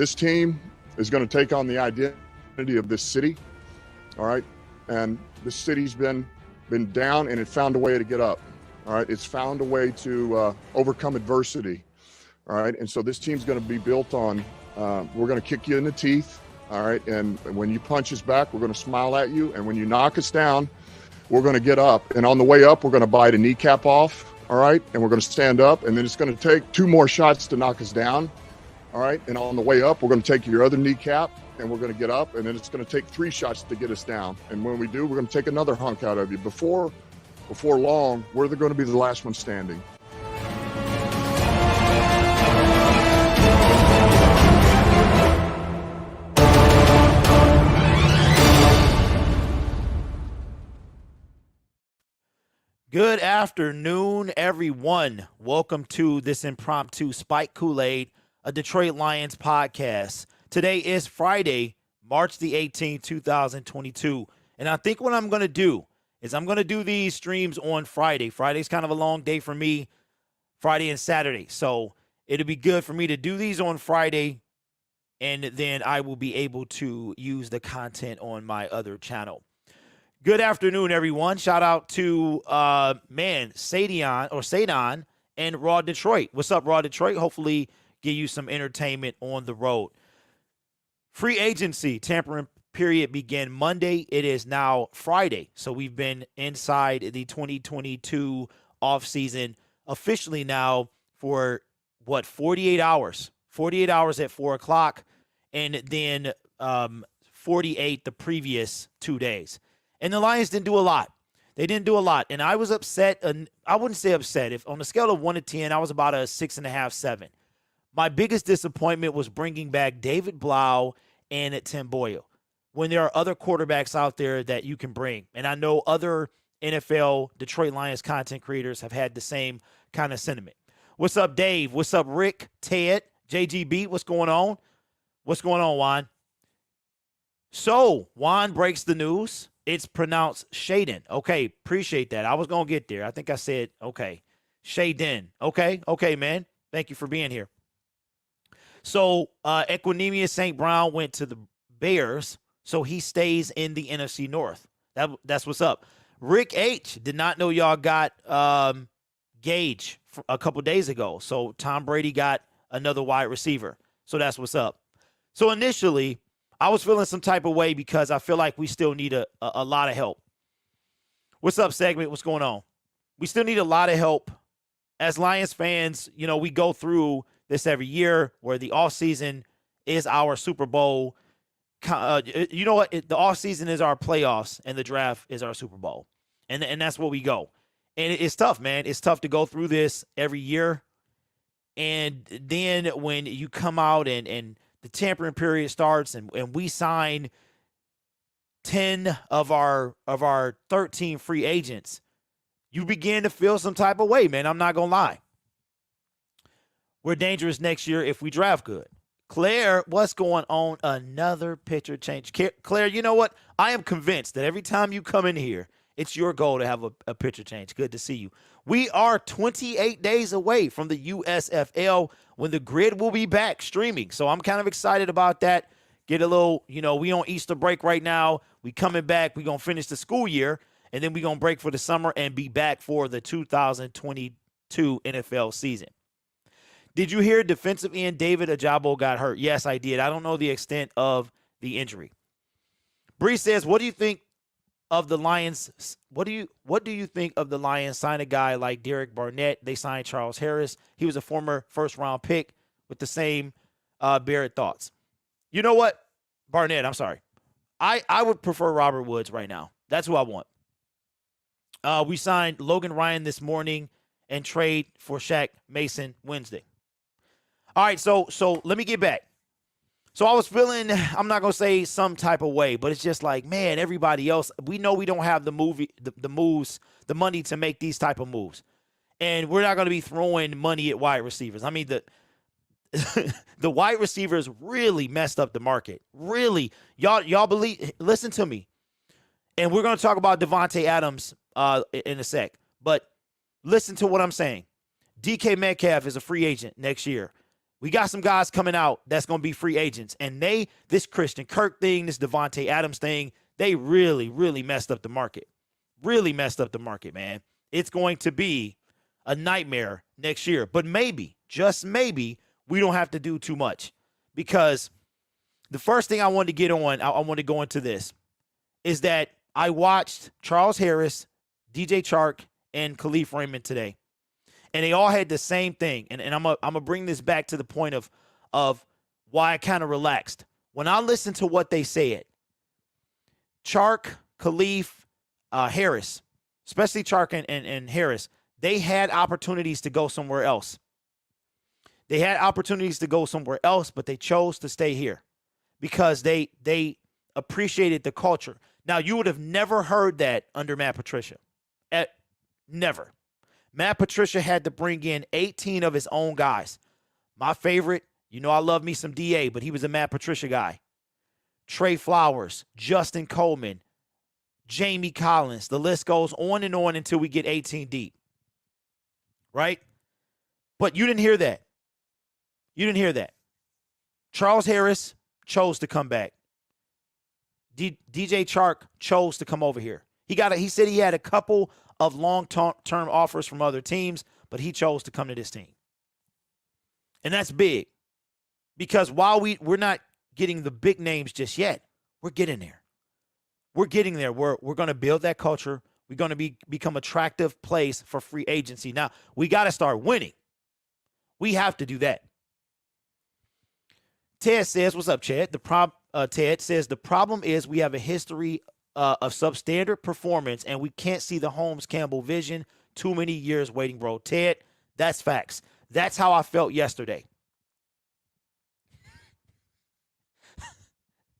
This team is going to take on the identity of this city, all right? And this city's been down, and it found a way to get up, all right? It's found a way to overcome adversity, all right? And so this team's going to be built on, we're going to kick you in the teeth, all right? And when you punch us back, we're going to smile at you. And when you knock us down, we're going to get up. And on the way up, we're going to bite a kneecap off, all right? And we're going to stand up, and then it's going to take 2 more shots to knock us down, all right? And on the way up, we're going to take your other kneecap, and we're going to get up, and then it's going to take 3 shots to get us down. And when we do, we're going to take another hunk out of you. Before long, we're going to be the last one standing. Good afternoon, everyone. Welcome to this impromptu Spike Kool-Aid, a Detroit Lions podcast. Today is Friday, March the 18th, 2022. And I think what I'm going to do is I'm going to do these streams on Friday. Friday's kind of a long day for me, Friday and Saturday. So it'll be good for me to do these on Friday, and then I will be able to use the content on my other channel. Good afternoon, everyone. Shout out to, Sadon and Raw Detroit. What's up, Raw Detroit? Hopefully give you some entertainment on the road. Free agency tampering period began Monday. It is now Friday. So we've been inside the 2022 offseason officially now for, 48 hours? 48 hours at 4 o'clock, and then 48 the previous 2 days. And the Lions didn't do a lot. They didn't do a lot. And I was upset. And I wouldn't say upset. If on a scale of 1 to 10, I was about a 6.5, 7. My biggest disappointment was bringing back David Blau and Tim Boyle when there are other quarterbacks out there that you can bring. And I know other NFL Detroit Lions content creators have had the same kind of sentiment. What's up, Dave? What's up, Rick, Ted, JGB? What's going on? What's going on, Juan? So, Juan breaks the news. It's pronounced Shaden. Okay, appreciate that. I was going to get there. I think I said, okay, Shaden. Okay, man. Thank you for being here. So, Equinemius St. Brown went to the Bears, so he stays in the NFC North. That's what's up. Rick H. did not know y'all got Gage a couple days ago. So, Tom Brady got another wide receiver. So, that's what's up. So, initially, I was feeling some type of way because I feel like we still need a lot of help. What's up, segment? What's going on? We still need a lot of help. As Lions fans, we go through this every year where the offseason is our Super Bowl. You know what? The offseason is our playoffs, and the draft is our Super Bowl. And that's where we go. And it's tough, man. It's tough to go through this every year. And then when you come out and the tampering period starts and we sign 10 of our 13 free agents, you begin to feel some type of way, man. I'm not going to lie. We're dangerous next year if we draft good. Claire, what's going on? Another picture change. Claire, you know what? I am convinced that every time you come in here, it's your goal to have a picture change. Good to see you. We are 28 days away from the USFL when the grid will be back streaming. So I'm kind of excited about that. Get a little, we on Easter break right now. We coming back. We going to finish the school year, and then we going to break for the summer and be back for the 2022 NFL season. Did you hear defensive end David Ajabo got hurt? Yes, I did. I don't know the extent of the injury. Bree says, what do you think of the Lions? What do you think of the Lions sign a guy like Derek Barnett? They signed Charles Harris. He was a former first-round pick with the same Barrett thoughts. You know what? Barnett, I'm sorry. I would prefer Robert Woods right now. That's who I want. We signed Logan Ryan this morning and trade for Shaq Mason Wednesday. All right, so let me get back. So I was feeling, I'm not going to say some type of way, but it's just like, man, everybody else, we know we don't have the money to make these type of moves. And we're not going to be throwing money at wide receivers. I mean, the wide receivers really messed up the market. Really. Y'all believe, listen to me. And we're going to talk about Devontae Adams in a sec. But listen to what I'm saying. DK Metcalf is a free agent next year. We got some guys coming out that's going to be free agents. And this Christian Kirk thing, this Devontae Adams thing, they really, really messed up the market. Really messed up the market, man. It's going to be a nightmare next year. But maybe, just maybe, we don't have to do too much. Because the first thing I wanted to get on, I want to go into this, is that I watched Charles Harris, DJ Chark, and Khalif Raymond today. And they all had the same thing. And I'm going to bring this back to the point of why I kind of relaxed. When I listened to what they said, Chark, Khalif, Harris, especially Chark and Harris, they had opportunities to go somewhere else. They had opportunities to go somewhere else, but they chose to stay here because they appreciated the culture. Now, you would have never heard that under Matt Patricia. Never. Matt Patricia had to bring in 18 of his own guys. My favorite, I love me some DA, but he was a Matt Patricia guy. Trey Flowers, Justin Coleman, Jamie Collins. The list goes on and on until we get 18 deep. Right? But you didn't hear that. You didn't hear that. Charles Harris chose to come back. DJ Chark chose to come over here. He said he had a couple of long-term offers from other teams, but he chose to come to this team. And that's big. Because while we're not getting the big names just yet, we're getting there. We're getting there. We're going to build that culture. We're going to become attractive place for free agency. Now, we got to start winning. We have to do that. Ted says, what's up, Chad? Ted says, the problem is we have a history of substandard performance, and we can't see the Holmes-Campbell vision. Too many years waiting, bro. Ted, that's facts. That's how I felt yesterday.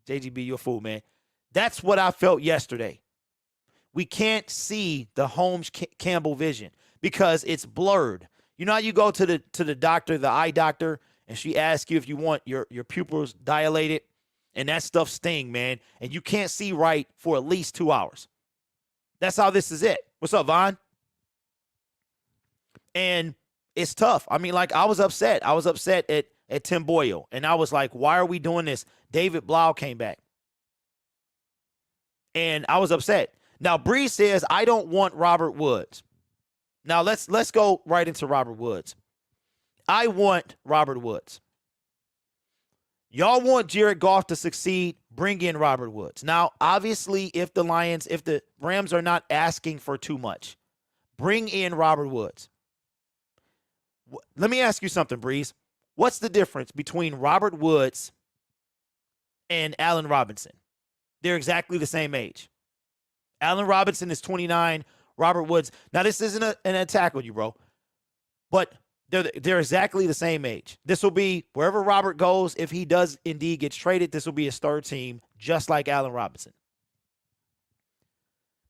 JGB, you're a fool, man. That's what I felt yesterday. We can't see the Holmes-Campbell vision because it's blurred. You know how you go to the doctor, the eye doctor, and she asks you if you want your pupils dilated, and that stuff sting, man, and you can't see right for at least 2 hours. That's how this is it. What's up, Vaughn? And it's tough. I mean, like, I was upset. I was upset at Tim Boyle, and I was like, why are we doing this? David Blau came back, and I was upset. Now, Bree says, I don't want Robert Woods. Now, let's go right into Robert Woods. I want Robert Woods. Y'all want Jared Goff to succeed, bring in Robert Woods. Now, obviously, if the Rams are not asking for too much, bring in Robert Woods. Let me ask you something, Breeze. What's the difference between Robert Woods and Allen Robinson? They're exactly the same age. Allen Robinson is 29. Robert Woods. Now, this isn't an attack on you, bro. But they're exactly the same age. This will be wherever Robert goes. If he does indeed gets traded, this will be his third team, just like Allen Robinson.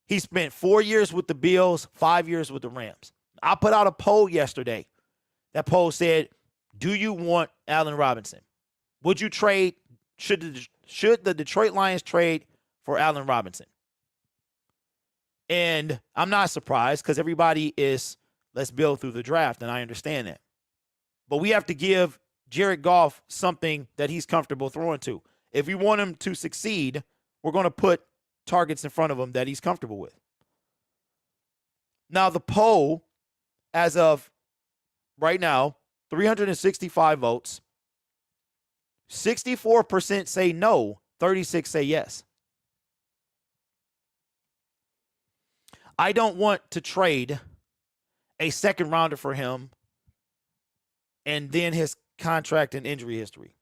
He spent 4 years with the Bills, 5 years with the Rams. I put out a poll yesterday. That poll said, do you want Allen Robinson? Would you trade? Should the Detroit Lions trade for Allen Robinson? And I'm not surprised because everybody is, let's build through the draft, and I understand that. But we have to give Jared Goff something that he's comfortable throwing to. If we want him to succeed, we're going to put targets in front of him that he's comfortable with. Now, the poll, as of right now, 365 votes. 64% say no, 36 say yes. I don't want to trade a second rounder for him and then his contract and injury history.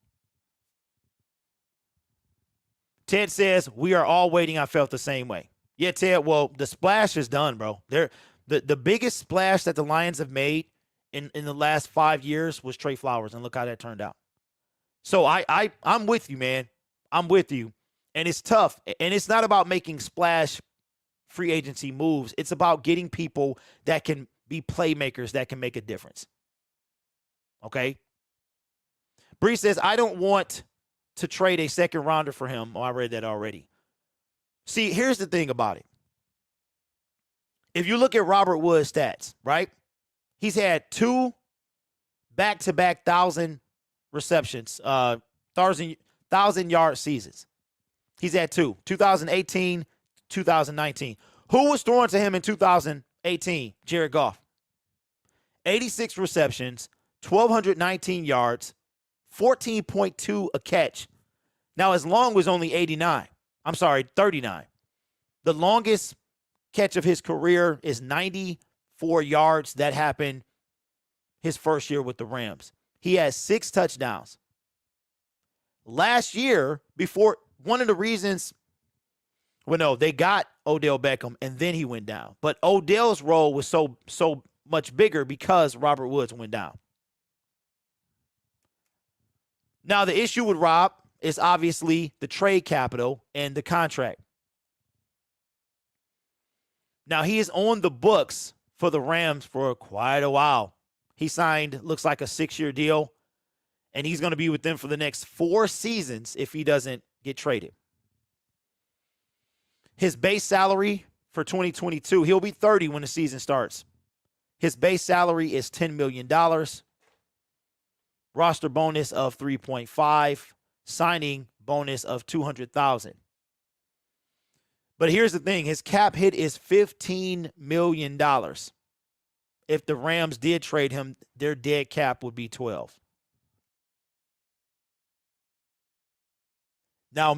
Ted says, we are all waiting. I felt the same way. Yeah, Ted, well, the splash is done, bro. The biggest splash that the Lions have made in the last 5 years was Trey Flowers, and look how that turned out. So I'm with you, man. I'm with you. And it's tough. And it's not about making splash free agency moves. It's about getting people that can be playmakers that can make a difference. Okay? Bree says, I don't want to trade a second rounder for him. Oh, I read that already. See, here's the thing about it. If you look at Robert Woods' stats, right? He's had 2 back-to-back 1,000 receptions, 1,000-yard seasons. He's at 2, 2018, 2019. Who was throwing to him in 2018? Jared Goff. 86 receptions, 1,219 yards, 14.2 a catch. Now, his long was only 39. The longest catch of his career is 94 yards. That happened his first year with the Rams. He has 6 touchdowns. Last year, before one of the reasons, they got Odell Beckham, and then he went down. But Odell's role was so much bigger because Robert Woods went down. Now, the issue with Rob is obviously the trade capital and the contract. Now, he is on the books for the Rams for quite a while. He signed, looks like a 6-year deal, and he's going to be with them for the next 4 seasons if he doesn't get traded. His base salary for 2022, he'll be 30 when the season starts. His base salary is $10 million. Roster bonus of 3.5, signing bonus of $200,000. But here's the thing, his cap hit is $15 million. If the Rams did trade him, their dead cap would be 12. Now,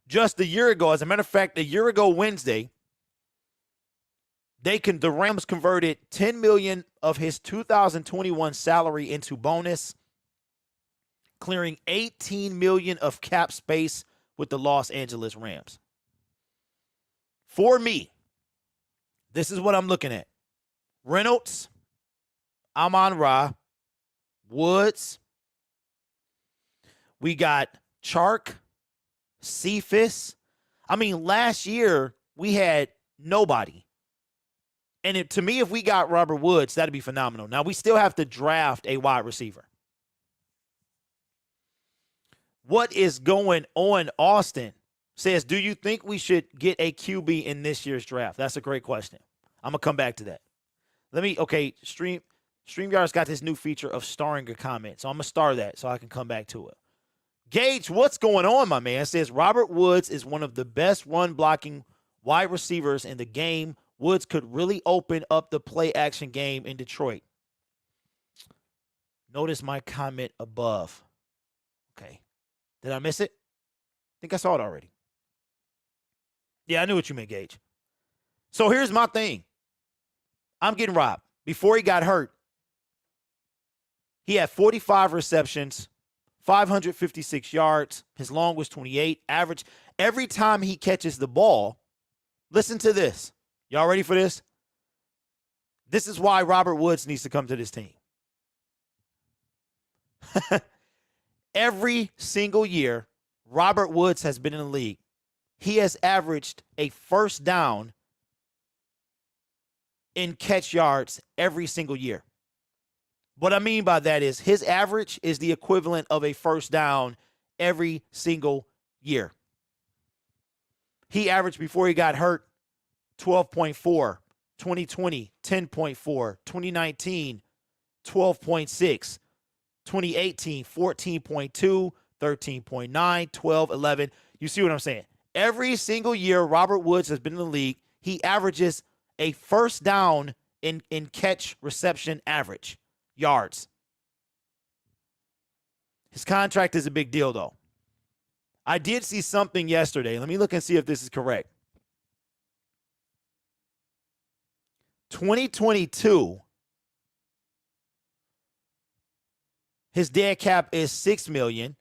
just a year ago, as a matter of fact, a year ago Wednesday, the Rams converted $10 million of his 2021 salary into bonus, clearing $18 million of cap space with the Los Angeles Rams. For me, this is what I'm looking at. Reynolds, Amon-Ra, Woods. We got Chark, Cephas. Last year we had nobody. And to me, if we got Robert Woods, that'd be phenomenal. Now, we still have to draft a wide receiver. What is going on? Austin says, do you think we should get a QB in this year's draft? That's a great question. I'm going to come back to that. StreamYard's got this new feature of starring a comment. So I'm going to star that so I can come back to it. Gage, what's going on, my man? Says Robert Woods is one of the best run-blocking wide receivers in the game. Woods could really open up the play-action game in Detroit. Notice my comment above. Okay. Did I miss it? I think I saw it already. Yeah, I knew what you meant, Gage. So here's my thing. I'm getting robbed. Before he got hurt, he had 45 receptions, 556 yards. His long was 28. Average. Every time he catches the ball, listen to this. Y'all ready for this? This is why Robert Woods needs to come to this team. Every single year Robert Woods has been in the league, he has averaged a first down in catch yards every single year. What I mean by that is his average is the equivalent of a first down every single year. He averaged, before he got hurt, 12.4, 2020, 10.4, 2019, 12.6, 2018, 14.2, 13.9, 12, 11. You see what I'm saying? Every single year Robert Woods has been in the league, he averages a first down in catch reception average yards. His contract is a big deal, though. I did see something yesterday. Let me look and see if this is correct. 2022, his dead cap is $6 million.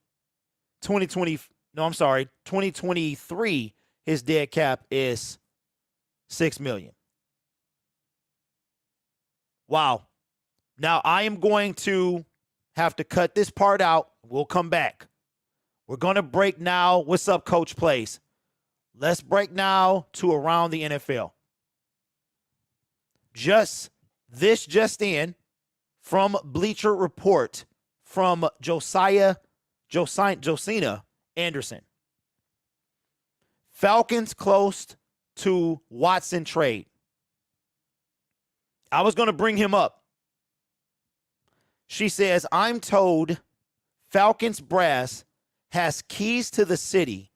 2023, his dead cap is $6 million. Wow. Now, I am going to have to cut this part out. We'll come back. We're going to break now. What's up, Coach Plays? Let's break now to around the NFL. Just in from Bleacher Report from Josina Anderson. Falcons close to Watson trade. I was going to bring him up. She says, I'm told Falcons brass has keys to the city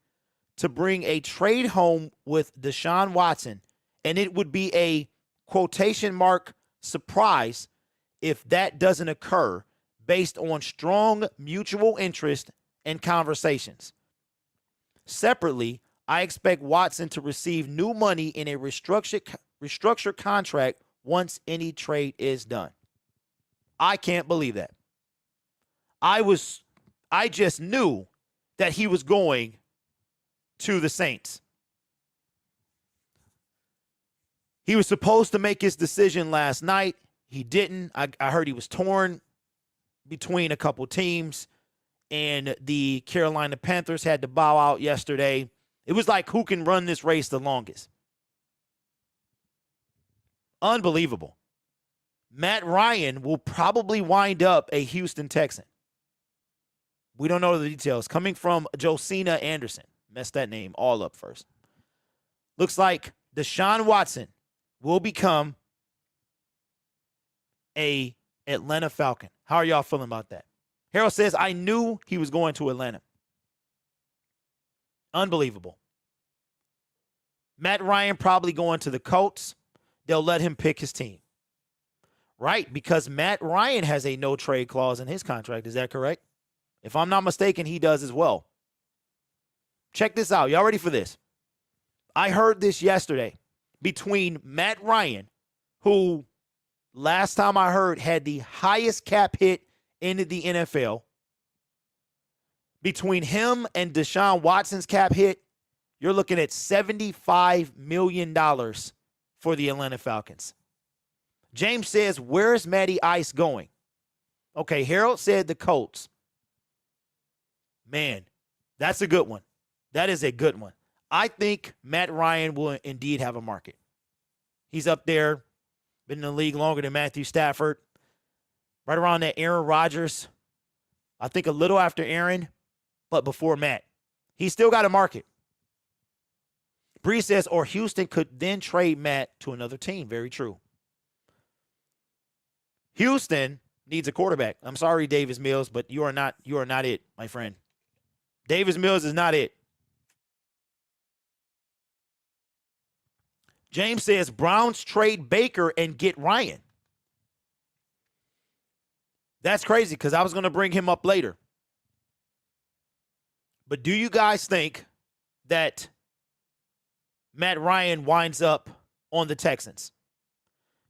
to bring a trade home with Deshaun Watson, and it would be a quotation mark surprise if that doesn't occur based on strong mutual interest and conversations. Separately, I expect Watson to receive new money in a restructured contract once any trade is done. I can't believe that. I just knew that he was going to the Saints. He was supposed to make his decision last night. He didn't. I heard he was torn between a couple teams, and the Carolina Panthers had to bow out yesterday. It was like, who can run this race the longest? Unbelievable. Matt Ryan will probably wind up a Houston Texan. We don't know the details. Coming from Josina Anderson. Messed that name all up first. Looks like Deshaun Watson will become a Atlanta Falcon. How are y'all feeling about that? Harold says, I knew he was going to Atlanta. Unbelievable. Matt Ryan probably going to the Colts. They'll let him pick his team. Right, because Matt Ryan has a no-trade clause in his contract. Is that correct? If I'm not mistaken, he does as well. Check this out. Y'all ready for this? I heard this yesterday between Matt Ryan, who last time I heard had the highest cap hit in the NFL. Between him and Deshaun Watson's cap hit, you're looking at $75 million for the Atlanta Falcons. James says, where's Matty Ice going? Okay, Harold said the Colts. Man, that's a good one. That is a good one. I think Matt Ryan will indeed have a market. He's up there, been in the league longer than Matthew Stafford. Right around that Aaron Rodgers. I think a little after Aaron, but before Matt. He's still got a market. Bree says, or Houston could then trade Matt to another team. Very true. Houston needs a quarterback. I'm sorry, Davis Mills, but you are not it, my friend. Davis Mills is not it. James says Browns trade Baker and get Ryan. That's crazy because I was going to bring him up later. But do you guys think that Matt Ryan winds up on the Texans?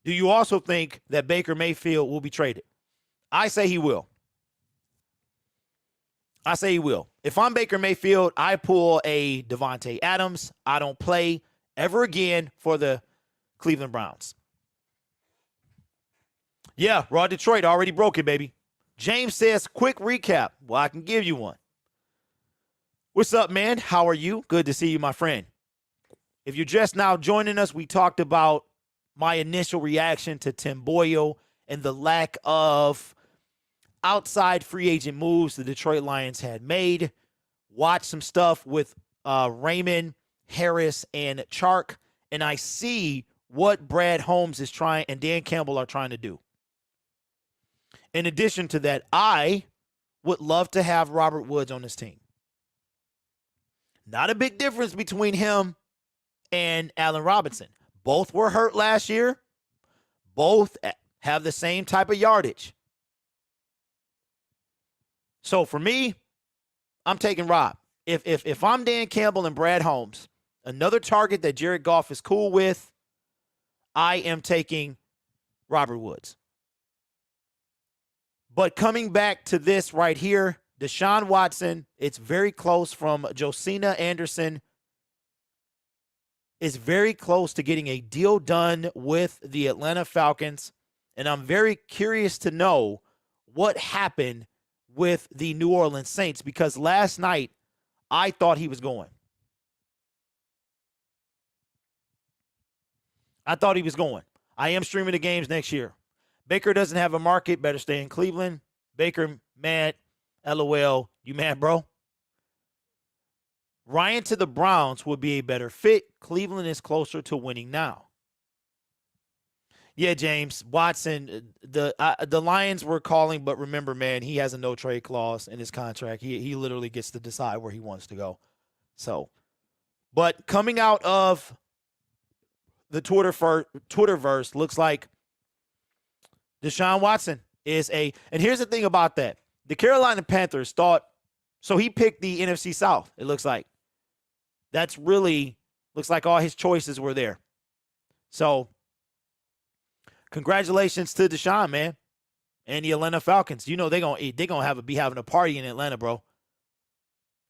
Do you also think that Baker Mayfield will be traded? I say he will. I say he will. If I'm Baker Mayfield, I pull a Devontae Adams. I don't play ever again for the Cleveland Browns. Yeah, Raw Detroit already broke it, baby. James says, quick recap. Well, I can give you one. What's up, man? How are you? Good to see you, my friend. If you're just now joining us, we talked about my initial reaction to Tim Boyle and the lack of outside free agent moves the Detroit Lions had made. Watch some stuff with Raymond, Harris, and Chark, and I see what Brad Holmes is trying and Dan Campbell are trying to do. In addition to that, I would love to have Robert Woods on this team. Not a big difference between him and Allen Robinson. Both were hurt last year. Both have the same type of yardage. So for me, I'm taking Rob. If I'm Dan Campbell and Brad Holmes, another target that Jared Goff is cool with, I am taking Robert Woods. But coming back to this right here, Deshaun Watson, it's very close from Josina Anderson. Is very close to getting a deal done with the Atlanta Falcons. And I'm very curious to know what happened with the New Orleans Saints because last night I thought he was going. I thought he was going. I am streaming the games next year. Baker doesn't have a market. Better stay in Cleveland. Baker, mad. LOL. You mad, bro? Ryan to the Browns would be a better fit. Cleveland is closer to winning now. Yeah, James Watson. The Lions were calling, but remember, man, he has a no trade clause in his contract. He literally gets to decide where he wants to go. So, but coming out of the Twitterverse, looks like Deshaun Watson is a. And here's the thing about that: the Carolina Panthers thought. So he picked the NFC South. It looks like that's really looks like all his choices were there. So. Congratulations to Deshaun, man, and the Atlanta Falcons. You know they're gonna be having a party in Atlanta, bro.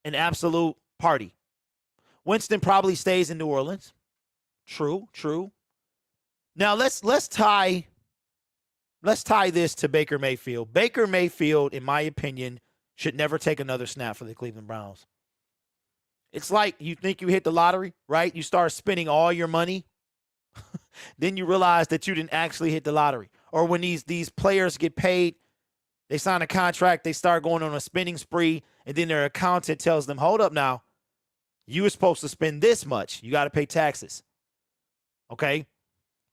An absolute party. Winston probably stays in New Orleans. True. Now let's tie this to Baker Mayfield. Baker Mayfield, in my opinion, should never take another snap for the Cleveland Browns. It's like you think you hit the lottery, right? You start spending all your money. Then you realize that you didn't actually hit the lottery. Or when these players get paid, they sign a contract, they start going on a spending spree, and then their accountant tells them, hold up now, you were supposed to spend this much. You got to pay taxes. Okay?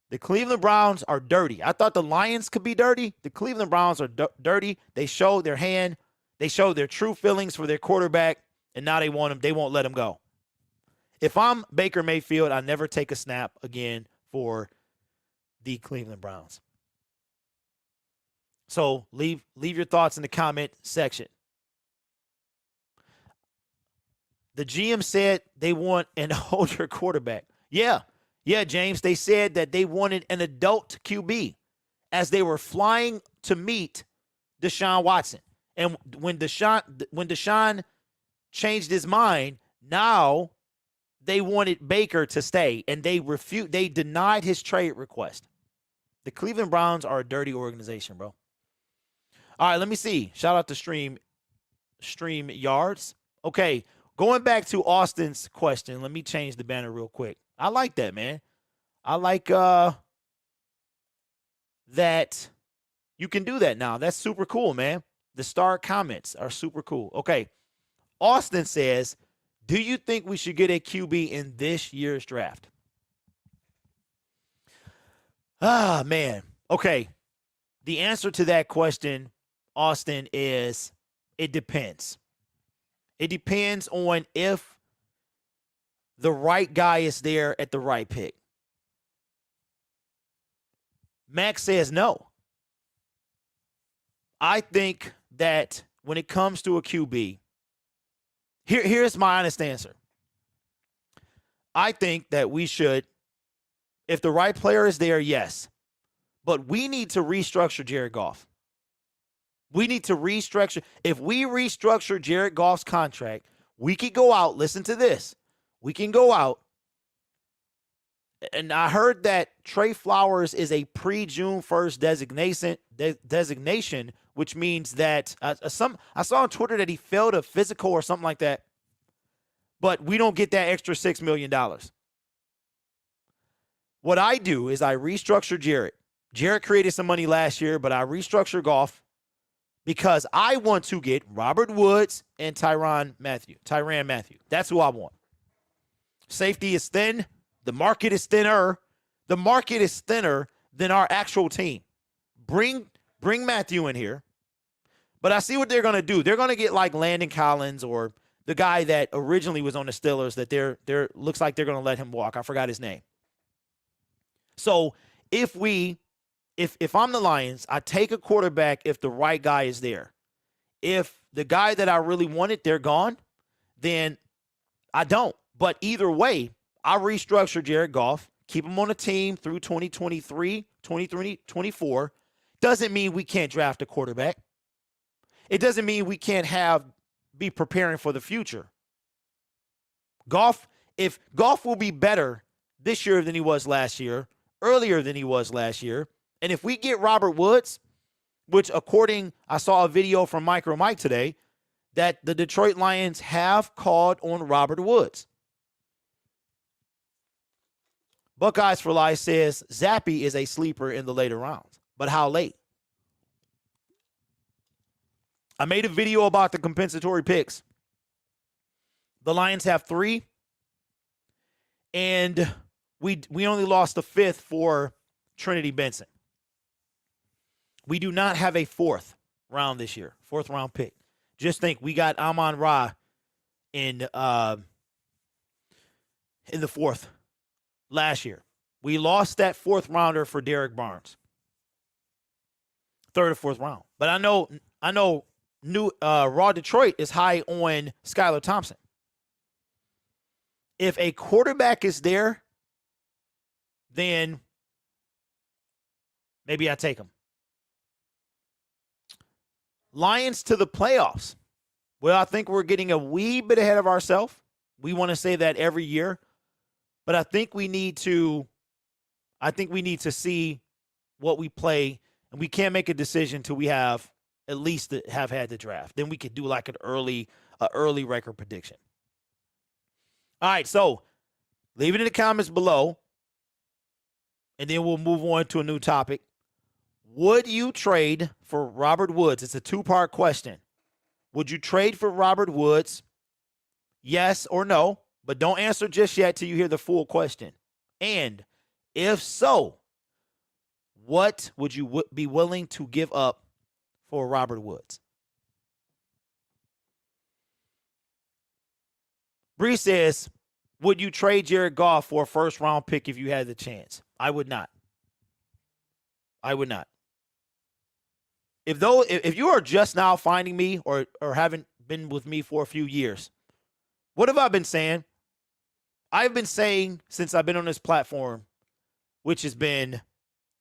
The Cleveland Browns are dirty. I thought the Lions could be dirty. The Cleveland Browns are dirty. They showed their hand. They showed their true feelings for their quarterback, and now they won't let him go. If I'm Baker Mayfield, I never take a snap again for the Cleveland Browns. So leave your thoughts in the comment section. The GM said they want an older quarterback. Yeah, James. They said that they wanted an adult QB as they were flying to meet Deshaun Watson. And when Deshaun changed his mind, now they wanted Baker to stay, and they denied his trade request. The Cleveland Browns are a dirty organization, bro. All right, let me see. Shout out to Stream Yards. Okay, going back to Austin's question, let me change the banner real quick. I like that, man. I like that you can do that now. That's super cool, man. The star comments are super cool. Okay, Austin says, do you think we should get a QB in this year's draft? Ah, man. Okay. The answer to that question, Austin, is it depends. It depends on if the right guy is there at the right pick. Max says no. I think that when it comes to a QB, here's my honest answer. I think that we should, if the right player is there, yes. But we need to restructure Jared Goff. We need to restructure. If we restructure Jared Goff's contract, we could go out. Listen to this. We can go out. And I heard that Trey Flowers is a pre-June 1st designation, which means that I saw on Twitter that he failed a physical or something like that. But we don't get that extra $6 million. What I do is I restructure Jared. Jared created some money last year, but I restructure Goff because I want to get Robert Woods and Tyrann Mathieu. That's who I want. Safety is thin. The market is thinner. The market is thinner than our actual team. Bring Mathieu in here. But I see what they're going to do. They're going to get like Landon Collins or the guy that originally was on the Steelers that they're looks like they're going to let him walk. I forgot his name. So if I'm the Lions, I take a quarterback if the right guy is there. If the guy that I really wanted, they're gone, then I don't. But either way, I restructure Jared Goff, keep him on the team through 2023, 2024. Doesn't mean we can't draft a quarterback. It doesn't mean we can't be preparing for the future. Goff will be better this year than he was last year, earlier than he was last year. And if we get Robert Woods, which I saw a video from MicroMike today, that the Detroit Lions have called on Robert Woods. Buckeyes for Life says Zappy is a sleeper in the later rounds. But how late? I made a video about the compensatory picks. The Lions have 3. And we only lost the 5th for Trinity Benson. We do not have a fourth round this year, fourth round pick. Just think we got Amon-Ra in the fourth last year. We lost that fourth rounder for Derek Barnes. Third or fourth round. But I know new Raw Detroit is high on Skylar Thompson. If a quarterback is there, then maybe I take him. Lions to the playoffs. Well, I think we're getting a wee bit ahead of ourselves. We want to say that every year. But I think we need to see what we play, and we can't make a decision until we have at least have had the draft. Then we could do like an early record prediction. All right, so leave it in the comments below, and then we'll move on to a new topic. Would you trade for Robert Woods? It's a two-part question. Would you trade for Robert Woods? Yes or no, but don't answer just yet till you hear the full question. And if so, what would you be willing to give up for Robert Woods? Bree says, would you trade Jared Goff for a first-round pick if you had the chance? I would not. I would not. If you are just now finding me or haven't been with me for a few years, what have I been saying? I've been saying since I've been on this platform, which has been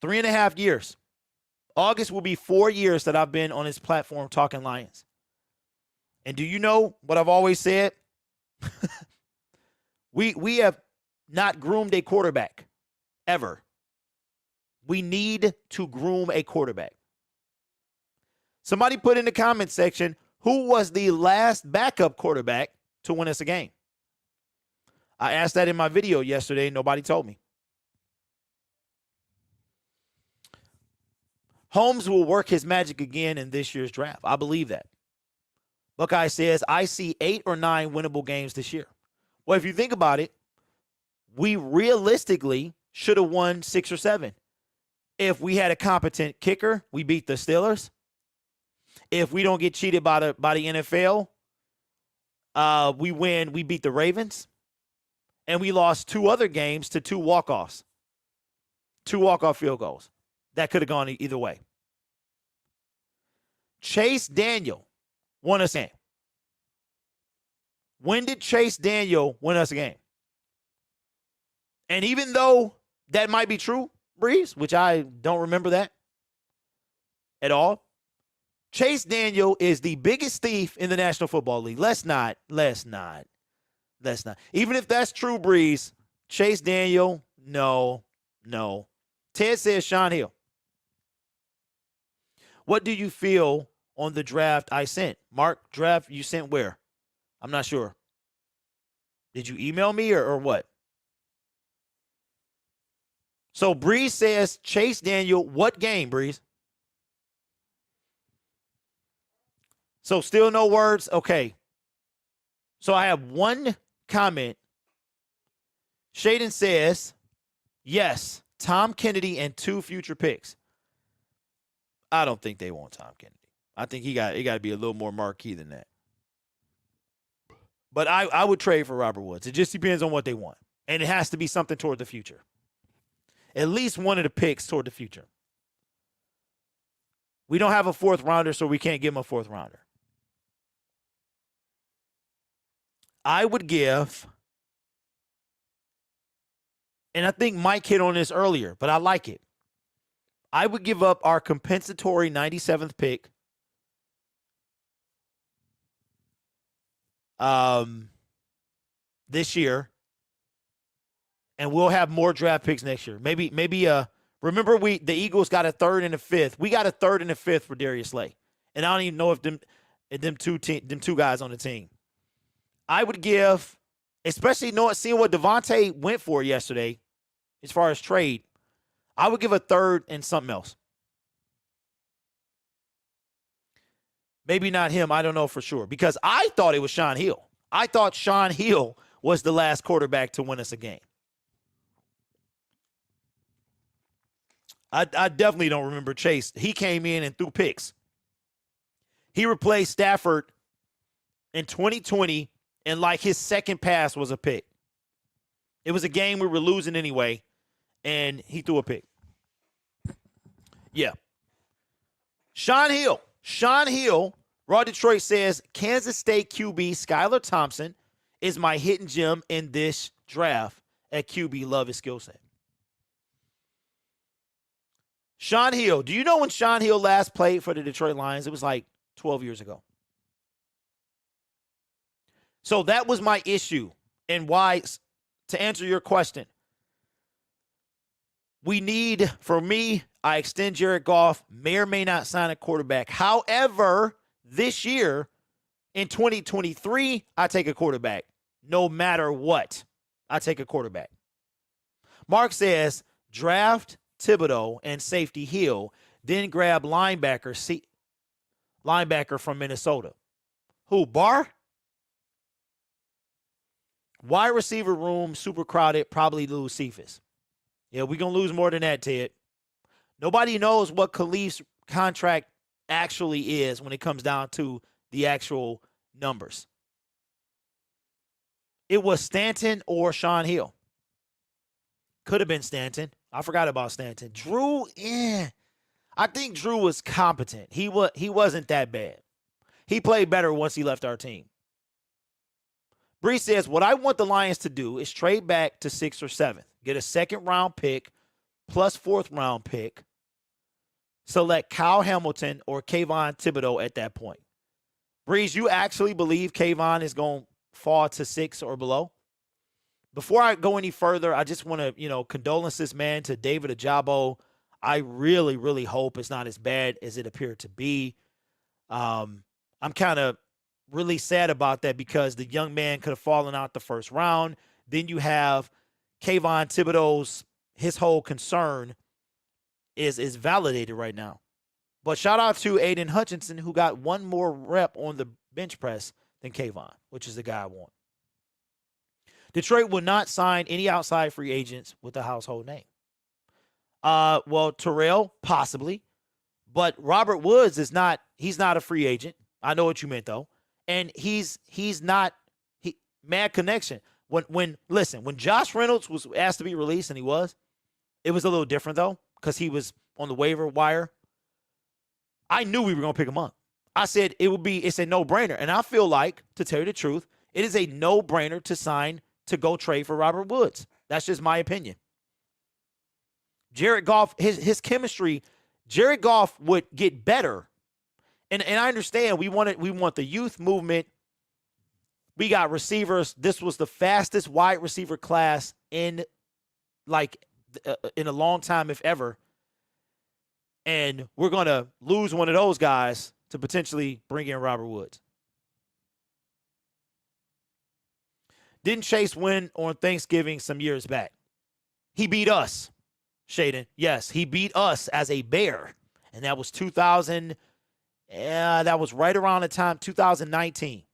3.5 years. August will be 4 years that I've been on this platform talking Lions. And do you know what I've always said? We have not groomed a quarterback ever. We need to groom a quarterback. Somebody put in the comment section, who was the last backup quarterback to win us a game? I asked that in my video yesterday. Nobody told me. Holmes will work his magic again in this year's draft. I believe that. Buckeye says, I see 8 or 9 winnable games this year. Well, if you think about it, we realistically should have won 6 or 7. If we had a competent kicker, we beat the Steelers. If we don't get cheated by the NFL, we beat the Ravens. And we lost 2 other games to 2 walk-offs. 2 walk-off field goals. That could have gone either way. Chase Daniel won us a game. When did Chase Daniel win us a game? And even though that might be true, Breeze, which I don't remember that at all, Chase Daniel is the biggest thief in the National Football League. Let's not. Even if that's true, Breeze, Chase Daniel, no. Ted says Sean Hill. What do you feel on the draft I sent? Mark, draft you sent where? I'm not sure. Did you email me or what? So Breeze says Chase Daniel, what game, Breeze? So still no words? Okay. So I have one comment. Shaden says, yes, Tom Kennedy and 2 future picks. I don't think they want Tom Kennedy. I think it got to be a little more marquee than that. But I would trade for Robert Woods. It just depends on what they want. And it has to be something toward the future. At least one of the picks toward the future. We don't have a 4th rounder, so we can't give him a 4th rounder. I would give, and I think Mike hit on this earlier, but I like it. I would give up our compensatory 97th pick this year, and we'll have more draft picks next year. Maybe remember the Eagles got a 3rd and a 5th. We got a 3rd and a 5th for Darius Slay. And I don't even know if them two guys on the team. I would give, especially seeing what Devontae went for yesterday as far as trade, I would give a 3rd and something else. Maybe not him. I don't know for sure. Because I thought it was Sean Hill. I thought Sean Hill was the last quarterback to win us a game. I definitely don't remember Chase. He came in and threw picks. He replaced Stafford in 2020, and like his second pass was a pick. It was a game we were losing anyway, and he threw a pick. Yeah. Sean Hill, Raw Detroit says, Kansas State QB Skylar Thompson is my hidden gem in this draft at QB. Love his skill set. Sean Hill, do you know when Sean Hill last played for the Detroit Lions? It was like 12 years ago. So that was my issue, and why, to answer your question, we need, for me, I extend Jared Goff, may or may not sign a quarterback. However, this year, in 2023, I take a quarterback. No matter what, I take a quarterback. Mark says, draft Thibodeau and safety Hill, then grab linebacker from Minnesota. Who, Barr? Wide receiver room, super crowded, probably lose Cephas. Yeah, we're going to lose more than that, Ted. Nobody knows what Khalif's contract actually is when it comes down to the actual numbers. It was Stanton or Sean Hill. Could have been Stanton. I forgot about Stanton. Drew, I think Drew was competent. He wasn't that bad. He played better once he left our team. Bree says, what I want the Lions to do is trade back to 6th or 7th. Get a second-round pick plus fourth-round pick. Select Kyle Hamilton or Kayvon Thibodeau at that point. Breeze, you actually believe Kayvon is going to fall to 6 or below? Before I go any further, I just want to, condolences, man, to David Ajabo. I really, really hope it's not as bad as it appeared to be. I'm kind of really sad about that because the young man could have fallen out the first round. Then you have Kayvon Thibodeau's, his whole concern is validated right now. But shout out to Aiden Hutchinson, who got one more rep on the bench press than Kayvon, which is the guy I want. Detroit will not sign any outside free agents with a household name. Well, Terrell, possibly. But Robert Woods he's not a free agent. I know what you meant, though. And he's not mad connection. When Josh Reynolds was asked to be released, and he was, it was a little different, though, because he was on the waiver wire. I knew we were going to pick him up. I said it's a no-brainer. And I feel like, to tell you the truth, it is a no-brainer to go trade for Robert Woods. That's just my opinion. Jared Goff, his chemistry, Jared Goff would get better. And I understand we want the youth movement. We got receivers. This was the fastest wide receiver class in a long time, if ever. And we're going to lose one of those guys to potentially bring in Robert Woods. Didn't Chase win on Thanksgiving some years back? He beat us, Shaden. Yes, he beat us as a Bear. And that was 2000. That was right around the time, 2019.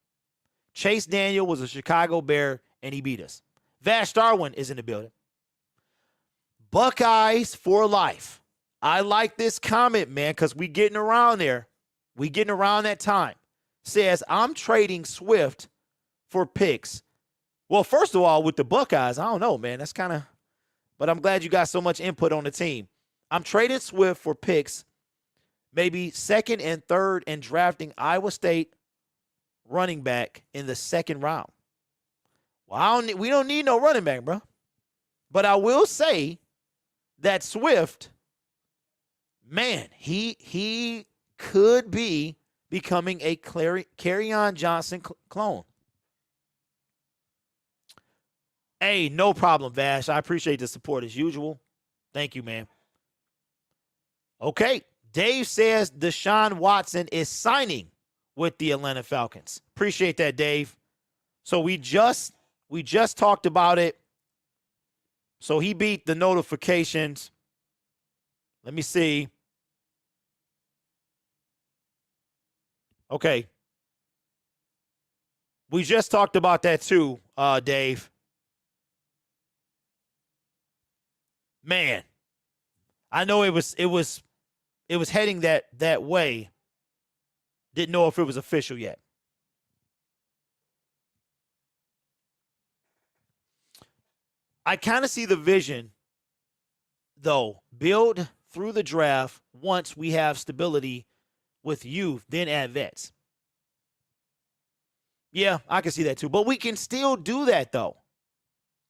Chase Daniel was a Chicago Bear, and he beat us. Vash Darwin is in the building. Buckeyes for life. I like this comment, man, because we getting around there. We getting around that time. Says, I'm trading Swift for picks. Well, first of all, with the Buckeyes, I don't know, man. That's kind of, but I'm glad you got so much input on the team. I'm trading Swift for picks, maybe 2nd and 3rd, and drafting Iowa State running back in the 2nd round. Well, we don't need no running back, bro. But I will say that Swift, man, he could be becoming a Kerryon Johnson clone. Hey, no problem, Vash. I appreciate the support as usual. Thank you, man. Okay. Dave says Deshaun Watson is signing with the Atlanta Falcons. Appreciate that, Dave. So we just talked about it. So he beat the notifications. Let me see. Okay. We just talked about that too, Dave. Man, I know it was heading that way. Didn't know if it was official yet. I kind of see the vision, though. Build through the draft once we have stability with youth, then add vets. Yeah, I can see that too. But we can still do that, though.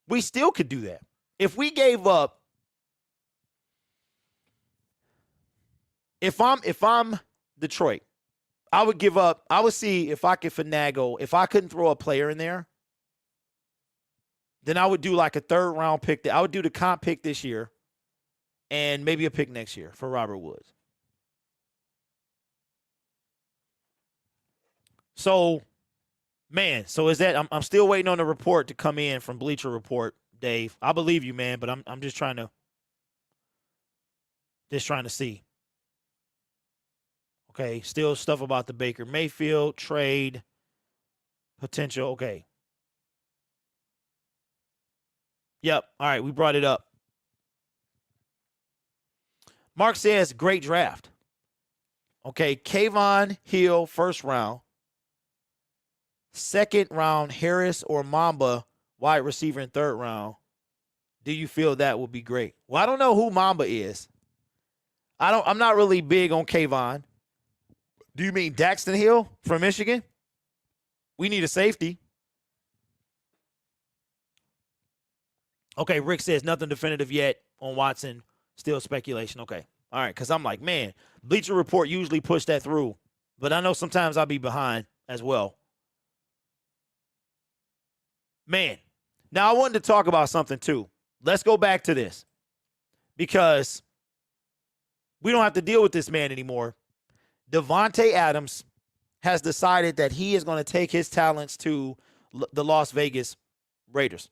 We still could do that. If we gave up, if I'm Detroit, I would give up. I would see if I could finagle. If I couldn't throw a player in there, then I would do like a 3rd round pick. I would do the comp pick this year and maybe a pick next year for Robert Woods. So, man, so is that I'm still waiting on the report to come in from Bleacher Report, Dave. I believe you, man, but I'm just trying to see. Okay, still stuff about the Baker Mayfield trade potential. Okay. Yep. All right, we brought it up. Mark says, great draft. Okay, Kayvon Hill, 1st round. 2nd round, Harris or Mamba, wide receiver in 3rd round. Do you feel that would be great? Well, I don't know who Mamba is. I'm not really big on Kayvon. Do you mean Daxton Hill from Michigan? We need a safety. Okay, Rick says nothing definitive yet on Watson. Still speculation. Okay. All right, because I'm like, man, Bleacher Report usually push that through. But I know sometimes I'll be behind as well. Man, now I wanted to talk about something too. Let's go back to this. Because we don't have to deal with this man anymore. Davante Adams has decided that he is going to take his talents to the Las Vegas Raiders.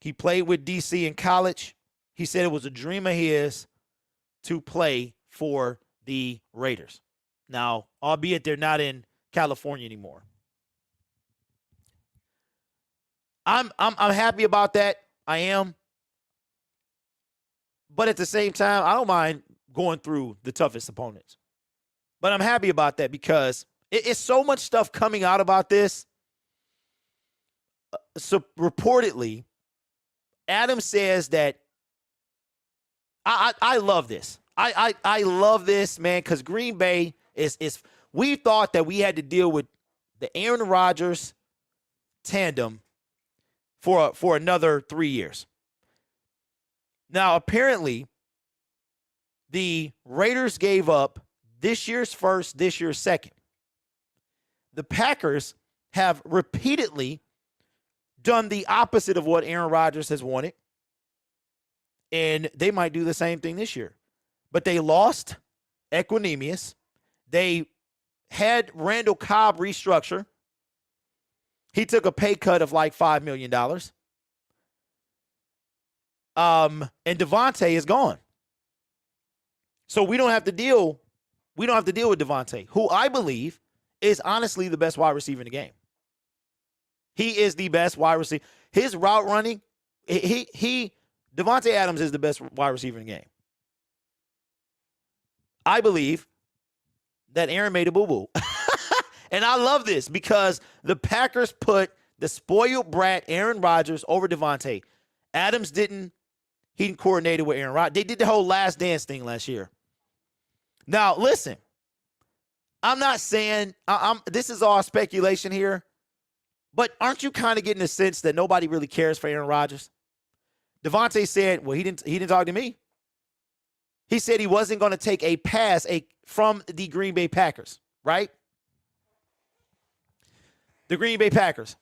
He played with DC in college. He said it was a dream of his to play for the Raiders. Now, albeit they're not in California anymore. I'm happy about that. I am. But at the same time, I don't mind going through the toughest opponents. But I'm happy about that because it's so much stuff coming out about this. So reportedly, Adam says that I love this. I love this, man, because Green Bay is we thought that we had to deal with the Aaron Rodgers tandem for another 3 years. Now, apparently, the Raiders gave up this year's 1st, this year's 2nd. The Packers have repeatedly done the opposite of what Aaron Rodgers has wanted. And they might do the same thing this year. But they lost Equinemius. They had Randall Cobb restructure. He took a pay cut of like $5 million. And Devontae is gone. So we don't have to deal with Devontae, who I believe is honestly the best wide receiver in the game. He is the best wide receiver. His route running, Devontae Adams is the best wide receiver in the game. I believe that Aaron made a boo-boo. And I love this because the Packers put the spoiled brat Aaron Rodgers over Devontae. Adams didn't coordinate with Aaron Rodgers. They did the whole last dance thing last year. Now, listen, I'm not saying this is all speculation here, but aren't you kind of getting a sense that nobody really cares for Aaron Rodgers? Devontae said, well, he didn't talk to me. He said he wasn't going to take a pass from the Green Bay Packers, right? The Green Bay Packers.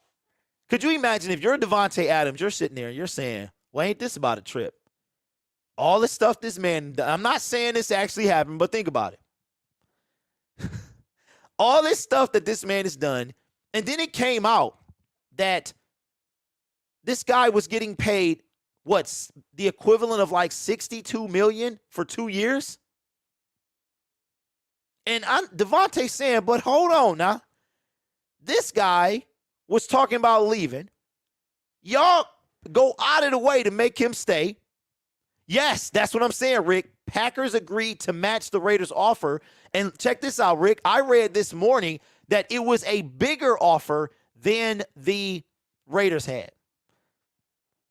Could you imagine if you're Devontae Adams, you're sitting there and you're saying, well, ain't this about a trip? All the stuff this man, I'm not saying this actually happened, but think about it. All this stuff that this man has done, and then it came out that this guy was getting paid, what's the equivalent of like $62 million for 2 years? And Devontae saying, but hold on now. This guy was talking about leaving. Y'all go out of the way to make him stay. Yes, that's what I'm saying, Rick. Packers agreed to match the Raiders' offer. And check this out, Rick. I read this morning that it was a bigger offer than the Raiders had.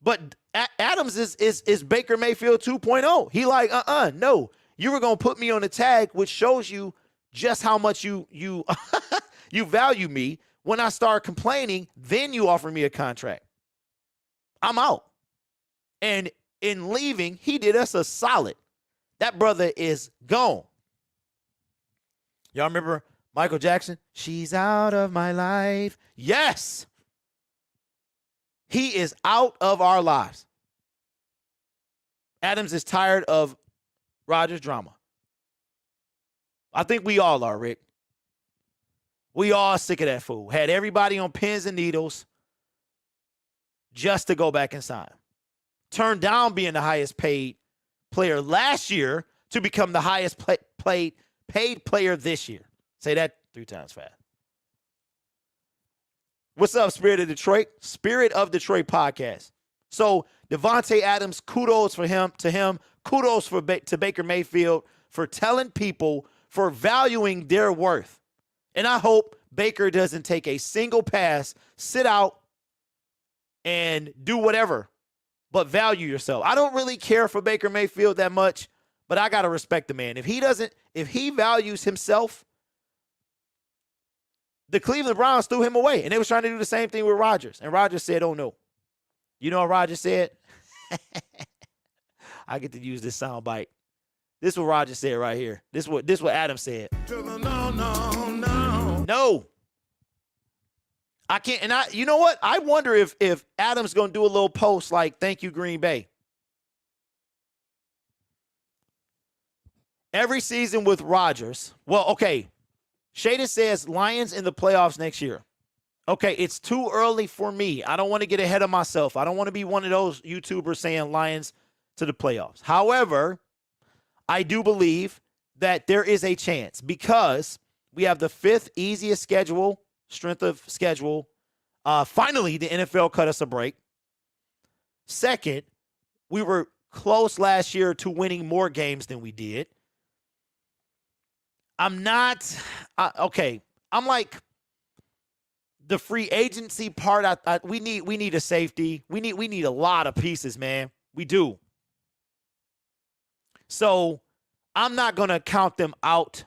But Adams is Baker Mayfield 2.0. He like, no. You were going to put me on the tag, which shows you just how much you you value me. When I start complaining, then you offer me a contract. I'm out. And in leaving, he did us a solid. That brother is gone. Y'all remember Michael Jackson? She's out of my life. Yes. He is out of our lives. Adams is tired of Rodgers' drama. I think we all are, Rick. We all sick of that fool. Had everybody on pins and needles just to go back and sign. Turned down being the highest paid player last year to become the highest paid player this year. Say that 3 times fast. What's up, Spirit of Detroit? Spirit of Detroit podcast. So Devontae Adams, kudos to him. Kudos to Baker Mayfield for telling people, for valuing their worth. And I hope Baker doesn't take a single pass, sit out, and do whatever, but value yourself. I don't really care for Baker Mayfield that much, but I got to respect the man. If he values himself, the Cleveland Browns threw him away, and they was trying to do the same thing with Rodgers. And Rodgers said, oh, no. You know what Rodgers said? I get to use this sound bite. This is what Rodgers said right here. This is what Adam said. No. I can't. And you know what? I wonder if Adam's going to do a little post like, thank you, Green Bay. Every season with Rodgers. Well, okay. Shaden says Lions in the playoffs next year. Okay, it's too early for me. I don't want to get ahead of myself. I don't want to be one of those YouTubers saying Lions to the playoffs. However, I do believe that there is a chance because we have the 5th easiest schedule, strength of schedule. Finally, the NFL cut us a break. Second, we were close last year to winning more games than we did. I'm not okay. I'm like the free agency part. We need a safety. We need a lot of pieces, man. We do. So I'm not gonna count them out.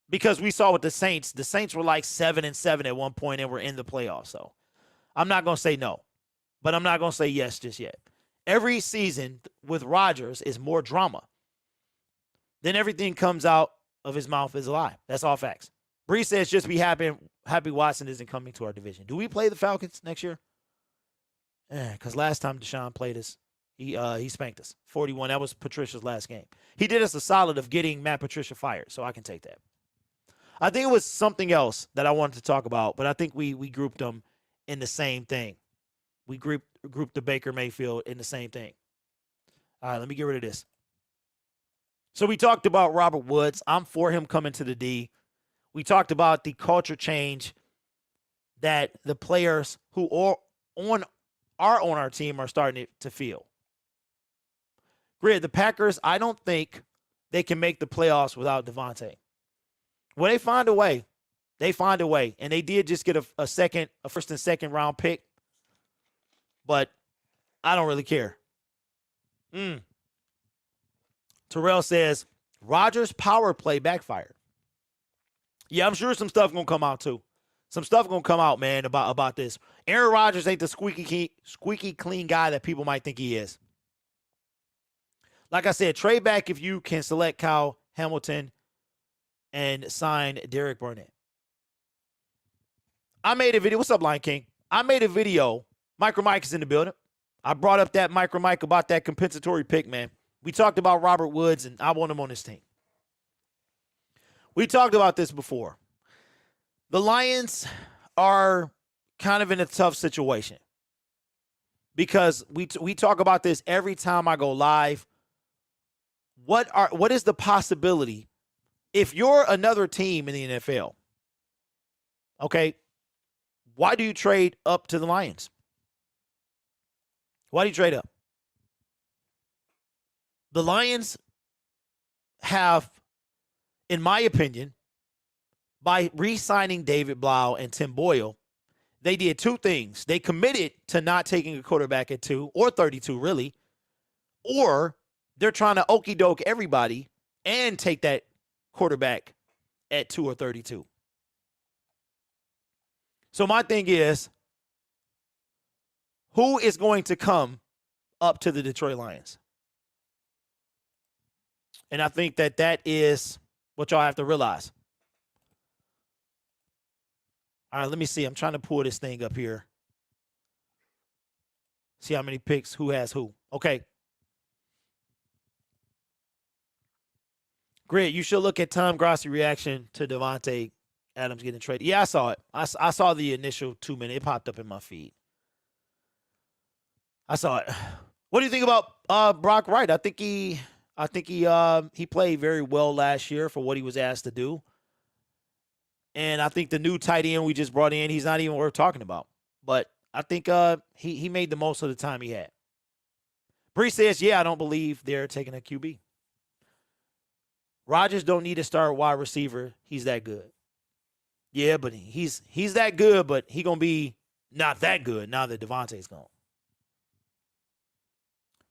Because we saw with the Saints were like 7-7 at one point and were in the playoffs. So I'm not gonna say no, but I'm not gonna say yes just yet. Every season with Rodgers is more drama. Then everything comes out of his mouth is a lie. That's all facts. Bree says just be happy Watson isn't coming to our division. Do we play the Falcons next year? Because last time Deshaun played us, he spanked us. 41. That was Patricia's last game. He did us a solid of getting Matt Patricia fired, so I can take that. I think it was something else that I wanted to talk about, but I think we grouped them in the same thing. We grouped the Baker Mayfield in the same thing. All right, let me get rid of this. So we talked about Robert Woods. I'm for him coming to the D. We talked about the culture change that the players who are on our team are starting to feel. Grid, the Packers, I don't think they can make the playoffs without Devontae. Well, they find a way. They find a way. And they did just get a first and second round pick. But I don't really care. Terrell says, Rodgers' power play backfired. Yeah, I'm sure some stuff going to come out too. Some stuff going to come out, man, about this. Aaron Rodgers ain't the squeaky clean guy that people might think he is. Like I said, trade back if you can select Kyle Hamilton and sign Derek Barnett. I made a video. What's up, Lion King? I made a video. MicroMike is in the building. I brought up that MicroMike about that compensatory pick, man. We talked about Robert Woods, and I want him on this team. We talked about this before. The Lions are kind of in a tough situation because we talk about this every time I go live. What is the possibility if you're another team in the NFL? Okay, why do you trade up to the Lions? Why do you trade up? The Lions have, in my opinion, by re-signing David Blau and Tim Boyle, they did two things. They committed to not taking a quarterback at 2 or 32, really, or they're trying to okie doke everybody and take that quarterback at 2 or 32. So my thing is, who is going to come up to the Detroit Lions? And I think that is what y'all have to realize. All right, let me see. I'm trying to pull this thing up here. See how many picks, who has who. Okay. Grid, you should look at Tom Grossi reaction to Devontae Adams getting traded. Yeah, I saw it. I saw the initial 2 minute. It popped up in my feed. I saw it. What do you think about Brock Wright? I think he played very well last year for what he was asked to do. And I think the new tight end we just brought in, he's not even worth talking about. But I think he made the most of the time he had. Bree says, yeah, I don't believe they're taking a QB. Rodgers don't need to start wide receiver. He's that good. Yeah, but he's that good, but he going to be not that good now that Devontae's gone.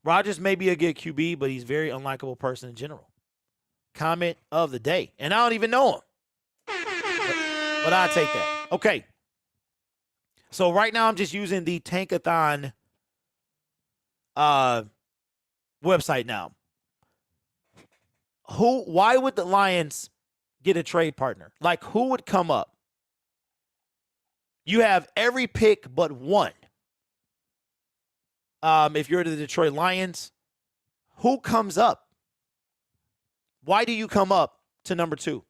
Rodgers may be a good QB, but he's a very unlikable person in general. Comment of the day. And I don't even know him. But I'll take that. Okay. So right now I'm just using the Tankathon website now. Why would the Lions get a trade partner? Like, who would come up? You have every pick but one. If you're the Detroit Lions, who comes up? Why do you come up to number 2?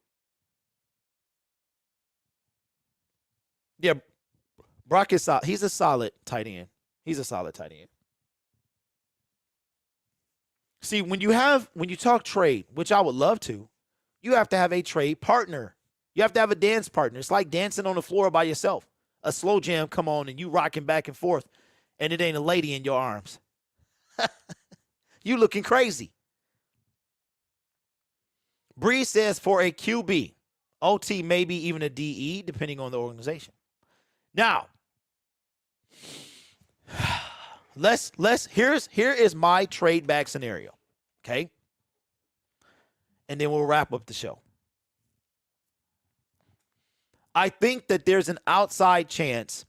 Yeah, Brock is solid. He's a solid tight end. He's a solid tight end. See, when you talk trade, which I would love to, you have to have a trade partner. You have to have a dance partner. It's like dancing on the floor by yourself. A slow jam come on and you rocking back and forth, and it ain't a lady in your arms. You looking crazy. Bree says for a QB, OT, maybe even a DE, depending on the organization. Now, here is my trade back scenario, okay? And then we'll wrap up the show. I think that there's an outside chance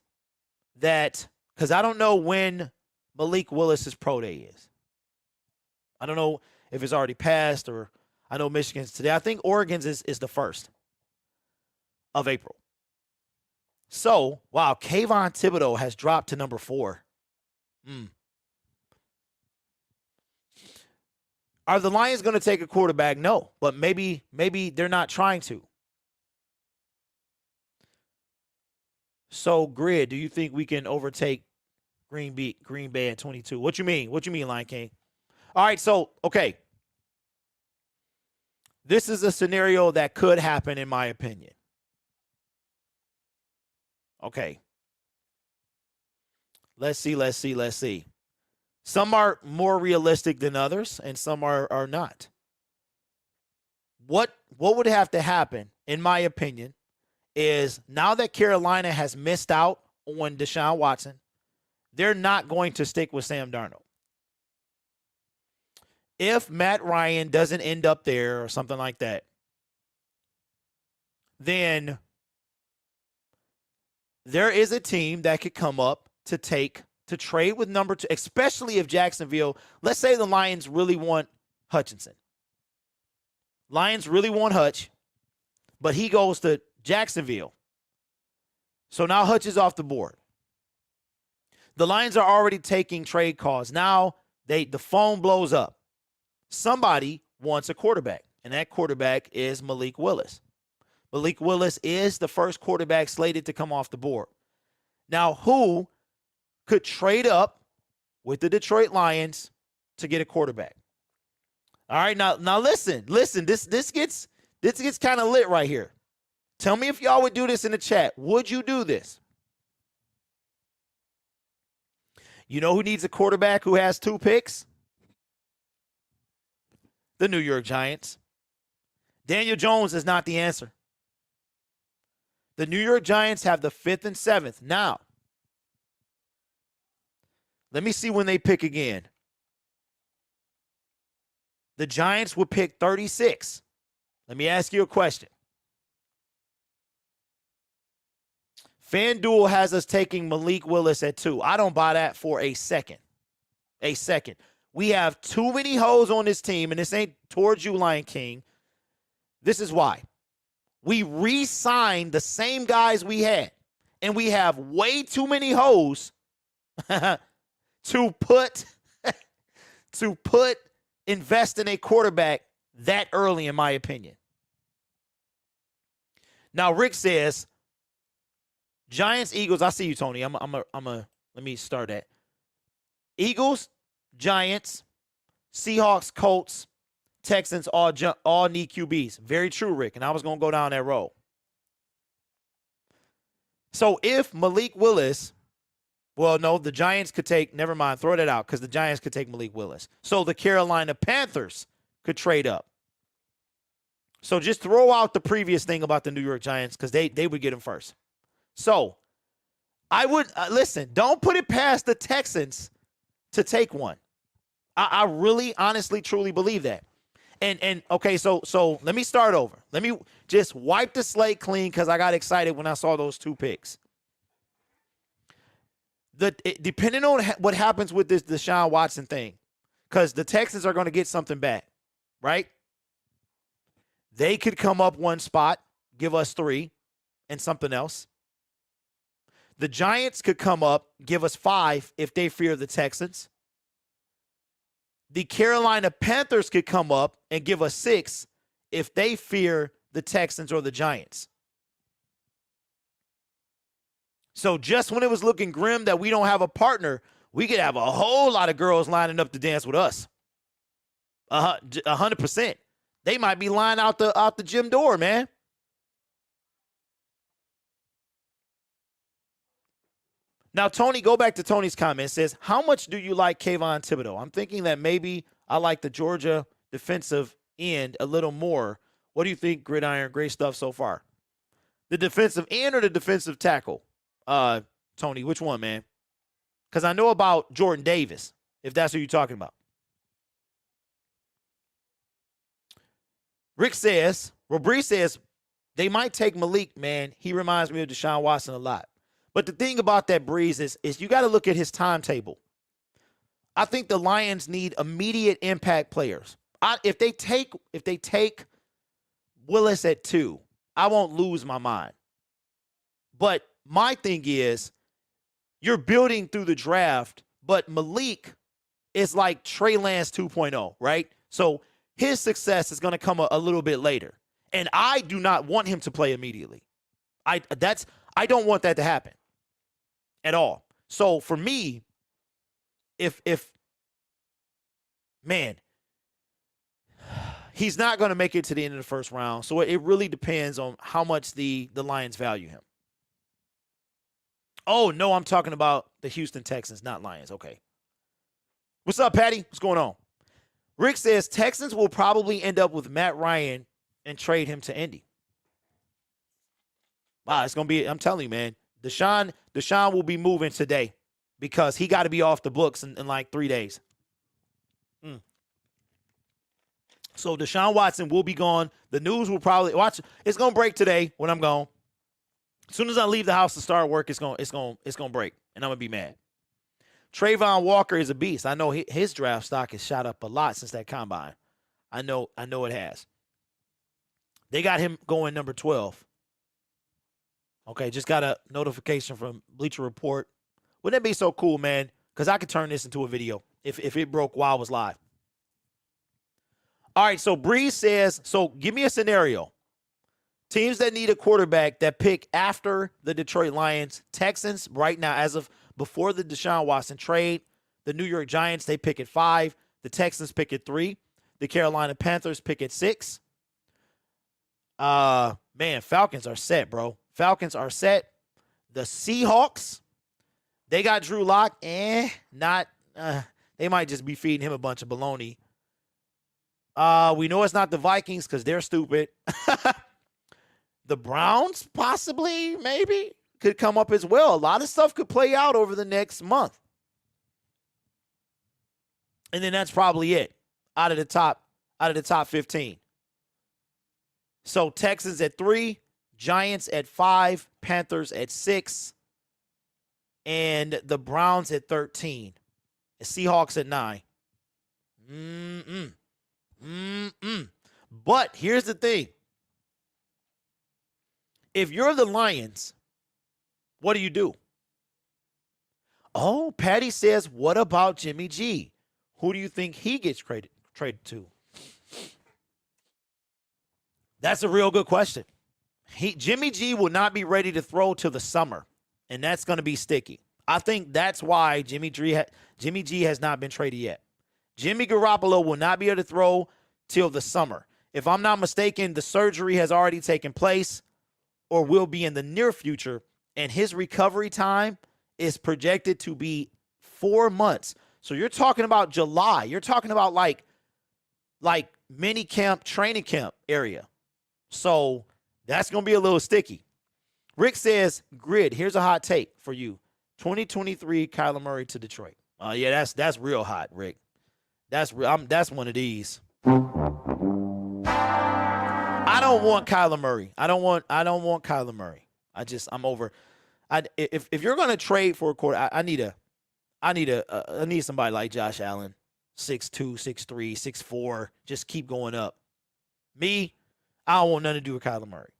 that, because I don't know when Malik Willis's pro day is. I don't know if it's already passed, or I know Michigan's today. I think Oregon's is the 1st of April. So, wow, Kayvon Thibodeau has dropped to number 4. Are the Lions going to take a quarterback? No, but maybe they're not trying to. So, Grid, do you think we can overtake Green Bay at 22? What you mean? What you mean, Lion King? All right, so, okay. This is a scenario that could happen, in my opinion. Okay. Let's see. Some are more realistic than others, and some are not. What would have to happen, in my opinion, is now that Carolina has missed out on Deshaun Watson, they're not going to stick with Sam Darnold. If Matt Ryan doesn't end up there or something like that, then there is a team that could come up to trade with number 2, especially if Jacksonville, let's say the Lions really want Hutchinson. Lions really want Hutch, but he goes to Jacksonville. So now Hutch is off the board. The Lions are already taking trade calls. Now the phone blows up. Somebody wants a quarterback, and that quarterback is Malik Willis. Malik Willis is the first quarterback slated to come off the board. Now, who could trade up with the Detroit Lions to get a quarterback? All right, now listen. This gets kind of lit right here. Tell me if y'all would do this in the chat. Would you do this? You know who needs a quarterback who has 2 picks? the New York Giants. Daniel Jones is not the answer. The New York Giants have the 5th and 7th. Now, let me see when they pick again. The Giants will pick 36. Let me ask you a question. FanDuel has us taking Malik Willis at 2. I don't buy that for a second. A second. We have too many hoes on this team, and this ain't towards you, Lion King. This is why. We re-signed the same guys we had, and we have way too many hoes to invest in a quarterback that early, in my opinion. Now, Rick says, Giants, Eagles. I see you, Tony. Let me start that. Eagles, Giants, Seahawks, Colts, Texans all need QBs. Very true, Rick. And I was going to go down that road. So if Malik Willis, well, no, the Giants could take, never mind, throw that out because the Giants could take Malik Willis. So the Carolina Panthers could trade up. So just throw out the previous thing about the New York Giants because they would get him first. So I would, listen, don't put it past the Texans to take one. I really, honestly, truly believe that. And okay, so let me start over. Let me just wipe the slate clean because I got excited when I saw those 2 picks. Depending on what happens with this Deshaun Watson thing, because the Texans are going to get something back, right? They could come up 1 spot, give us 3, and something else. The Giants could come up, give us 5 if they fear the Texans. The Carolina Panthers could come up and give us 6 if they fear the Texans or the Giants. So just when it was looking grim that we don't have a partner, we could have a whole lot of girls lining up to dance with us. 100%. They might be lying out the gym door, man. Now, Tony, go back to Tony's comment. It says, how much do you like Kayvon Thibodeau? I'm thinking that maybe I like the Georgia defensive end a little more. What do you think, Gridiron? Great stuff so far. The defensive end or the defensive tackle? Tony, which one, man? Because I know about Jordan Davis, if that's who you're talking about. Rick says, Bree says, they might take Malik, man. He reminds me of Deshaun Watson a lot. But the thing about that, Breeze, is you got to look at his timetable. I think the Lions need immediate impact players. If they take Willis at 2, I won't lose my mind. But my thing is, you're building through the draft, but Malik is like Trey Lance 2.0, right? So his success is going to come a little bit later. And I do not want him to play immediately. I don't want that to happen at all. So for me, if man, he's not going to make it to the end of the first round. So it really depends on how much the Lions value him. Oh, no, I'm talking about the Houston Texans, not Lions. Okay. What's up, Patty? What's going on? Rick says Texans will probably end up with Matt Ryan and trade him to Indy. Wow, it's going to be, I'm telling you, man, Deshaun will be moving today because he got to be off the books in like 3 days. So Deshaun Watson will be gone. The news will probably, watch, it's going to break today when I'm gone. As soon as I leave the house to start work, it's going to break, and I'm going to be mad. Trayvon Walker is a beast. I know his draft stock has shot up a lot since that combine. I know it has. They got him going number 12. Okay, just got a notification from Bleacher Report. Wouldn't that be so cool, man? Because I could turn this into a video if it broke while I was live. All right, so Breeze says, so give me a scenario. Teams that need a quarterback that pick after the Detroit Lions, Texans right now, as of before the Deshaun Watson trade, the New York Giants, they pick at 5. The Texans pick at 3. The Carolina Panthers pick at 6. Man, Falcons are set, bro. Falcons are set. The Seahawks, they got Drew Lock. They might just be feeding him a bunch of baloney. We know it's not the Vikings because they're stupid. The Browns, possibly, maybe, could come up as well. A lot of stuff could play out over the next month. And then that's probably it out of the top 15. So Texans at 3, Giants at 5, Panthers at 6, and the Browns at 13. The Seahawks at 9. But here's the thing. If you're the Lions, what do? Oh, Patty says, what about Jimmy G? Who do you think he gets traded to? That's a real good question. Jimmy G will not be ready to throw till the summer, and that's going to be sticky. I think that's why Jimmy G has not been traded yet. Jimmy Garoppolo will not be able to throw till the summer. If I'm not mistaken, the surgery has already taken place or will be in the near future, and his recovery time is projected to be 4 months. So you're talking about July. You're talking about like mini camp, training camp area. So that's going to be a little sticky. Rick says, Grid, here's a hot take for you. 2023 Kyler Murray to Detroit. Yeah, that's real hot, Rick. That's one of these. I don't want Kyler Murray. I don't want Kyler Murray. I'm over. If you're going to trade for a quarter, I need somebody like Josh Allen, 6'2", 6'3", 6'4", just keep going up. Me, I don't want nothing to do with Kyler Murray.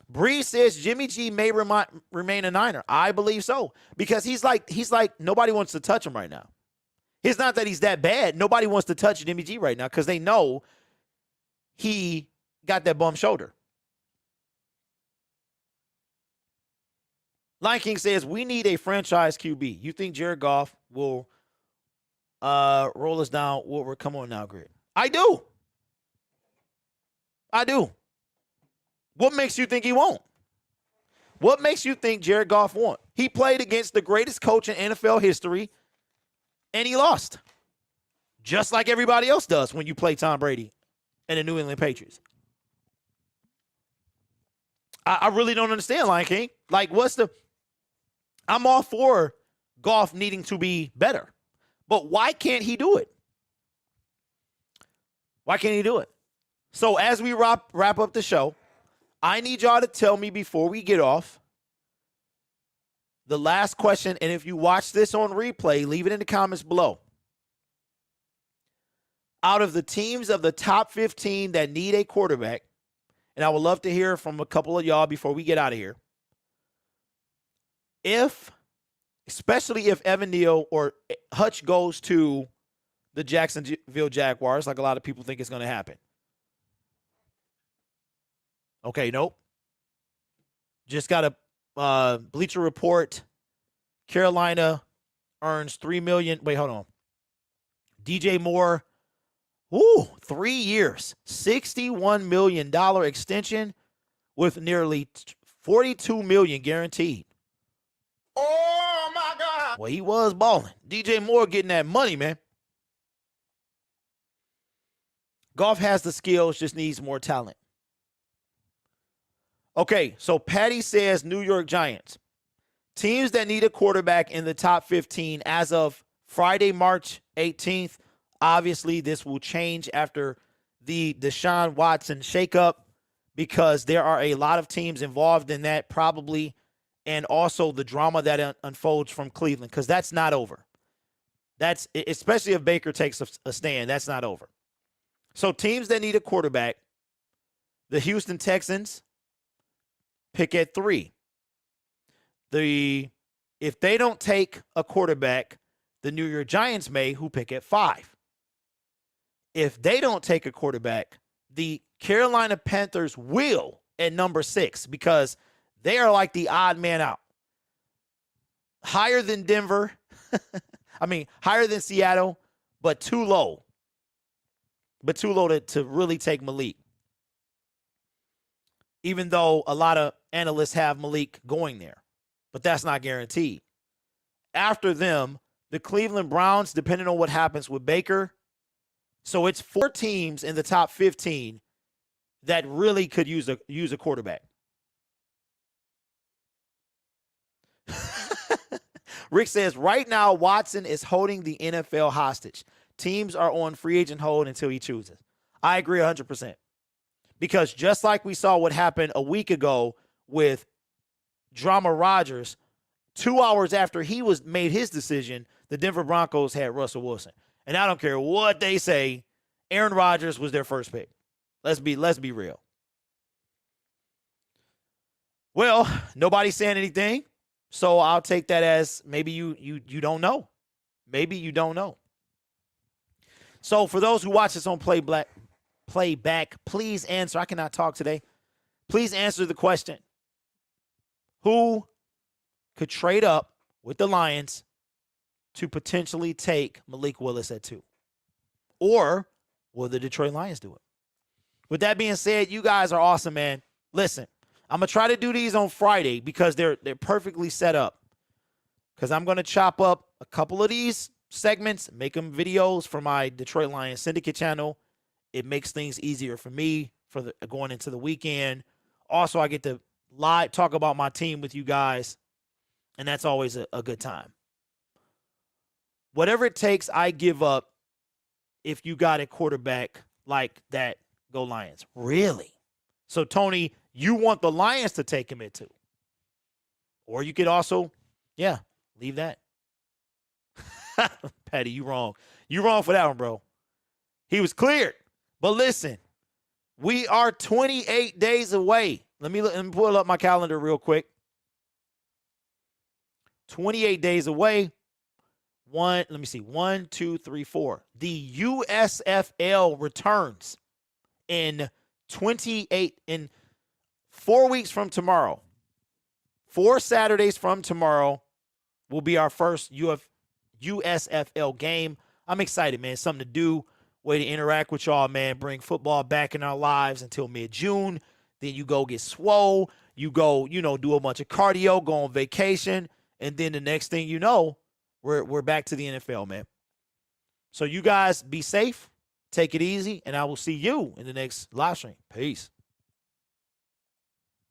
Bree says Jimmy G may remain a Niner. I believe so because he's like nobody wants to touch him right now. It's not that he's that bad. Nobody wants to touch Jimmy G right now because they know he got that bum shoulder. Lion King says, we need a franchise QB. You think Jared Goff will roll us down? Come on now, Grid. I do. What makes you think he won't? What makes you think Jared Goff won't? He played against the greatest coach in NFL history, and he lost. Just like everybody else does when you play Tom Brady and the New England Patriots. I really don't understand, Lion King. Like, I'm all for Goff needing to be better. But why can't he do it? Why can't he do it? So as we wrap up the show, I need y'all to tell me before we get off the last question. And if you watch this on replay, leave it in the comments below. Out of the teams of the top 15 that need a quarterback, and I would love to hear from a couple of y'all before we get out of here. Especially if Evan Neal or Hutch goes to the Jacksonville Jaguars, like a lot of people think it's going to happen. Okay, nope. Just got a Bleacher Report. Carolina earns $3 million. Wait, hold on. DJ Moore, 3 years, $61 million extension with nearly $42 million guaranteed. Oh, my God. Well, he was balling. DJ Moore getting that money, man. Goff has the skills, just needs more talent. Okay, so Patty says New York Giants. Teams that need a quarterback in the top 15 as of Friday, March 18th. Obviously, this will change after the Deshaun Watson shakeup because there are a lot of teams involved in that probably, and also the drama that unfolds from Cleveland because that's not over. That's especially if Baker takes a stand, that's not over. So teams that need a quarterback, the Houston Texans pick at 3. If they don't take a quarterback, the New York Giants may, who pick at 5. If they don't take a quarterback, the Carolina Panthers will at number 6 because they are like the odd man out. Higher than Denver. Higher than Seattle, but too low. But too low to really take Malik. Even though a lot of analysts have Malik going there. But that's not guaranteed. After them, the Cleveland Browns, depending on what happens with Baker, So it's 4 teams in the top 15 that really could use a quarterback. Rick says, right now, Watson is holding the NFL hostage. Teams are on free agent hold until he chooses. I agree 100%. Because just like we saw what happened a week ago with Drama Rodgers, 2 hours after he made his decision, the Denver Broncos had Russell Wilson. And I don't care what they say, Aaron Rodgers was their first pick. Let's be real. Well, nobody's saying anything, so I'll take that as maybe you don't know. Maybe you don't know. So for those who watch this on playback, please answer. I cannot talk today. Please answer the question. Who could trade up with the Lions to potentially take Malik Willis at 2? Or will the Detroit Lions do it? With that being said, you guys are awesome, man. Listen, I'm going to try to do these on Friday because they're perfectly set up. Because I'm going to chop up a couple of these segments, make them videos for my Detroit Lions Syndicate channel. It makes things easier for me for going into the weekend. Also, I get to live talk about my team with you guys, and that's always a good time. Whatever it takes, I give up if you got a quarterback like that. Go Lions. Really? So, Tony, you want the Lions to take him at 2. Or you could also, leave that. Patty, you wrong. You wrong for that one, bro. He was cleared. But listen, we are 28 days away. Let me pull up my calendar real quick. 28 days away. 1, 2, 3, 4. The USFL returns in 4 weeks from tomorrow. 4 Saturdays from tomorrow will be our first USFL game. I'm excited, man. Something to do. Way to interact with y'all, man. Bring football back in our lives until mid-June. Then you go get swole. You go, do a bunch of cardio, go on vacation. And then the next thing you know, we're back to the NFL, man. So you guys be safe. Take it easy. And I will see you in the next live stream. Peace.